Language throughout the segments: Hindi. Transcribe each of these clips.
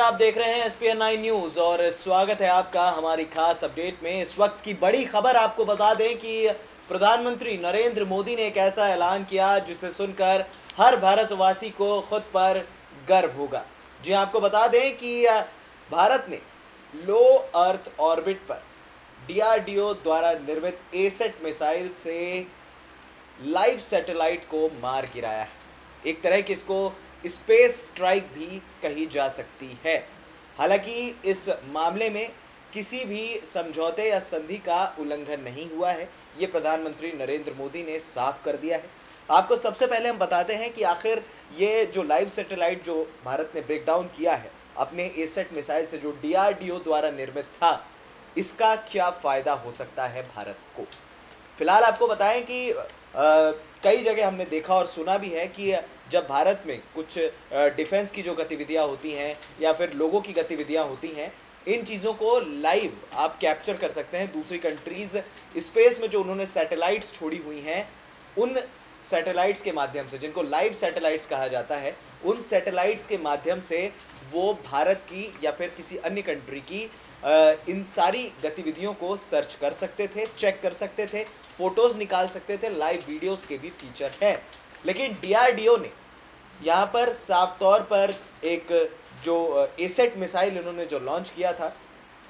आप देख रहे हैं SPN9 न्यूज और स्वागत है आपका हमारी खास अपडेट में। इस वक्त की बड़ी खबर आपको बता दें कि प्रधानमंत्री नरेंद्र मोदी ने एक ऐसा ऐलान किया जिसे सुनकर हर भारतवासी को खुद पर गर्व होगा। जी आपको बता दें कि भारत ने लो अर्थ ऑर्बिट पर DRDO द्वारा निर्मित एसेट मिसाइल से लाइव सैटेलाइट को मार गिराया है। एक तरह की इसको स्पेस स्ट्राइक भी कही जा सकती है। हालांकि इस मामले में किसी भी समझौते या संधि का उल्लंघन नहीं हुआ है, ये प्रधानमंत्री नरेंद्र मोदी ने साफ कर दिया है। आपको सबसे पहले हम बताते हैं कि आखिर ये जो लाइव सैटेलाइट जो भारत ने ब्रेकडाउन किया है अपने एसेट मिसाइल से, जो DRDO द्वारा निर्मित था, इसका क्या फ़ायदा हो सकता है भारत को। फिलहाल आपको बताएं कि कई जगह हमने देखा और सुना भी है कि जब भारत में कुछ डिफेंस की जो गतिविधियां होती हैं या फिर लोगों की गतिविधियां होती हैं, इन चीज़ों को लाइव आप कैप्चर कर सकते हैं। दूसरी कंट्रीज़ स्पेस में जो उन्होंने सैटेलाइट्स छोड़ी हुई हैं, उन सैटेलाइट्स के माध्यम से, जिनको लाइव सैटेलाइट्स कहा जाता है, उन सैटेलाइट्स के माध्यम से वो भारत की या फिर किसी अन्य कंट्री की इन सारी गतिविधियों को सर्च कर सकते थे, चेक कर सकते थे, फोटोज़ निकाल सकते थे। लाइव वीडियोस के भी फीचर है। लेकिन DRDO ने यहाँ पर साफ तौर पर एक जो एसेट मिसाइल इन्होंने जो लॉन्च किया था,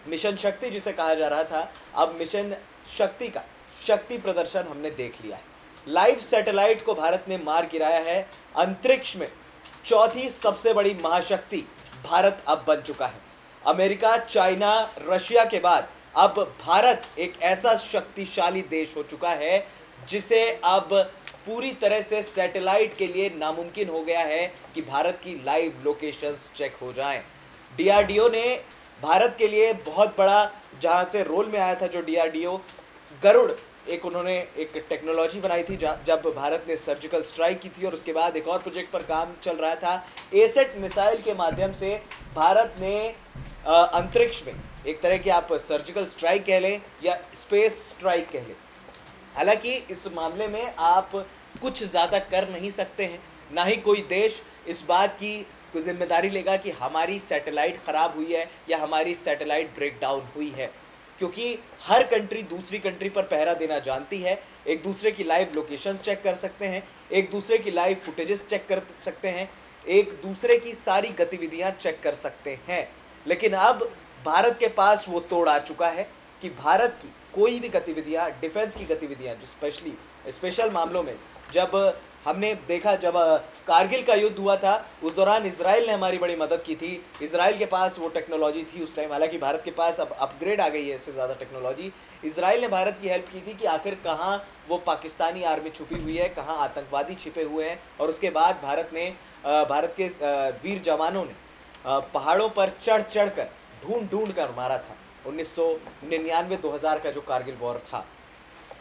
मिशन शक्ति जिसे कहा जा रहा था, अब मिशन शक्ति का शक्ति प्रदर्शन हमने देख लिया है। लाइव सैटेलाइट को भारत ने मार गिराया है। अंतरिक्ष में चौथी सबसे बड़ी महाशक्ति भारत अब बन चुका है। अमेरिका, चाइना, रशिया के बाद अब भारत एक ऐसा शक्तिशाली देश हो चुका है जिसे अब पूरी तरह से सैटेलाइट के लिए नामुमकिन हो गया है कि भारत की लाइव लोकेशंस चेक हो जाएं। DRDO ने भारत के लिए बहुत बड़ा, जहां से रोल में आया था जो DRDO गरुड़, एक उन्होंने एक टेक्नोलॉजी बनाई थी जब भारत ने सर्जिकल स्ट्राइक की थी, और उसके बाद एक और प्रोजेक्ट पर काम चल रहा था। एसेट मिसाइल के माध्यम से भारत ने अंतरिक्ष में एक तरह की आप सर्जिकल स्ट्राइक कह लें या स्पेस स्ट्राइक कह लें। हालांकि इस मामले में आप कुछ ज़्यादा कर नहीं सकते हैं, ना ही कोई देश इस बात की जिम्मेदारी लेगा कि हमारी सैटेलाइट ख़राब हुई है या हमारी सैटेलाइट ब्रेकडाउन हुई है, क्योंकि हर कंट्री दूसरी कंट्री पर पहरा देना जानती है। एक दूसरे की लाइव लोकेशंस चेक कर सकते हैं, एक दूसरे की लाइव फुटेजेस चेक कर सकते हैं, एक दूसरे की सारी गतिविधियां चेक कर सकते हैं। लेकिन अब भारत के पास वो तोड़ आ चुका है कि भारत की कोई भी गतिविधियां, डिफेंस की गतिविधियां, जो स्पेशल मामलों में, जब हमने देखा, जब कारगिल का युद्ध हुआ था, उस दौरान इजराइल ने हमारी बड़ी मदद की थी। इजराइल के पास वो टेक्नोलॉजी थी उस टाइम, हालांकि भारत के पास अब अपग्रेड आ गई है, इससे ज़्यादा टेक्नोलॉजी। इजराइल ने भारत की हेल्प की थी कि आखिर कहाँ वो पाकिस्तानी आर्मी छुपी हुई है, कहाँ आतंकवादी छिपे हुए हैं, और उसके बाद भारत के वीर जवानों ने पहाड़ों पर चढ़ कर ढूंढ कर मारा था 1999-2000 का जो कारगिल वॉर था।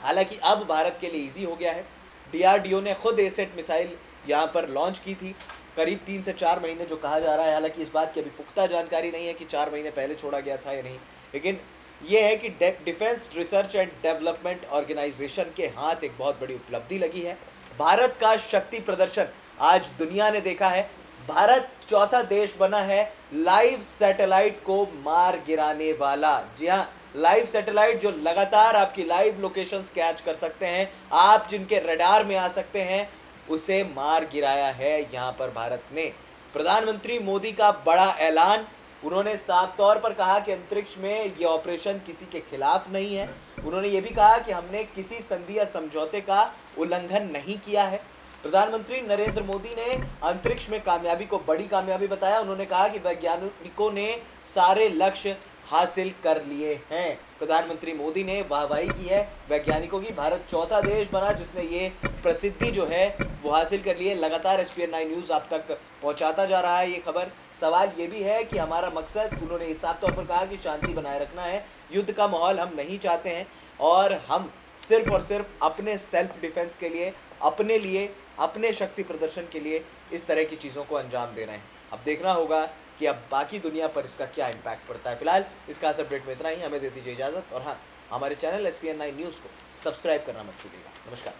हालांकि अब भारत के लिए ईजी हो गया है। DRDO ने खुद एसेट मिसाइल यहाँ पर लॉन्च की थी, करीब 3 से 4 महीने जो कहा जा रहा है। हालांकि इस बात की अभी पुख्ता जानकारी नहीं है कि 4 महीने पहले छोड़ा गया था या नहीं, लेकिन ये है कि defence research and development organisation के हाथ एक बहुत बड़ी उपलब्धि लगी है। भारत का शक्ति प्रदर्शन आज दुनिया ने देखा है। भारत चौथा देश बना है लाइव सैटेलाइट को मार गिराने वाला। जी हाँ, लाइव सैटेलाइट जो लगातार आपकी लाइव लोकेशंस कैच कर सकते हैं, आप जिनके रडार में आ सकते हैं, उसे मार गिराया है यहाँ पर भारत ने। प्रधानमंत्री मोदी का बड़ा ऐलान, उन्होंने साफ तौर पर कहा कि अंतरिक्ष में ये ऑपरेशन किसी के खिलाफ नहीं है। उन्होंने ये भी कहा कि हमने किसी संधि या समझौते का उल्लंघन नहीं किया है। प्रधानमंत्री नरेंद्र मोदी ने अंतरिक्ष में कामयाबी को बड़ी कामयाबी बताया। उन्होंने कहा कि वैज्ञानिकों ने सारे लक्ष्य हासिल कर लिए हैं। प्रधानमंत्री मोदी ने वाहवाही की है वैज्ञानिकों की। भारत चौथा देश बना जिसने ये प्रसिद्धि जो है वो हासिल कर ली है। लगातार SPN9 न्यूज़ आप तक पहुंचाता जा रहा है ये खबर। सवाल ये भी है कि हमारा मकसद, उन्होंने साफ तौर पर कहा कि शांति बनाए रखना है, युद्ध का माहौल हम नहीं चाहते हैं, और हम सिर्फ और सिर्फ अपने सेल्फ डिफेंस के लिए, अपने लिए, अपने शक्ति प्रदर्शन के लिए इस तरह की चीज़ों को अंजाम दे रहे हैं। अब देखना होगा कि अब बाकी दुनिया पर इसका क्या इम्पैक्ट पड़ता है। फिलहाल इस खास अपडेट में इतना ही। हमें दे दीजिए इजाज़त, और हाँ, हमारे चैनल SPN9 न्यूज़ को सब्सक्राइब करना मत भूलिएगा। नमस्कार।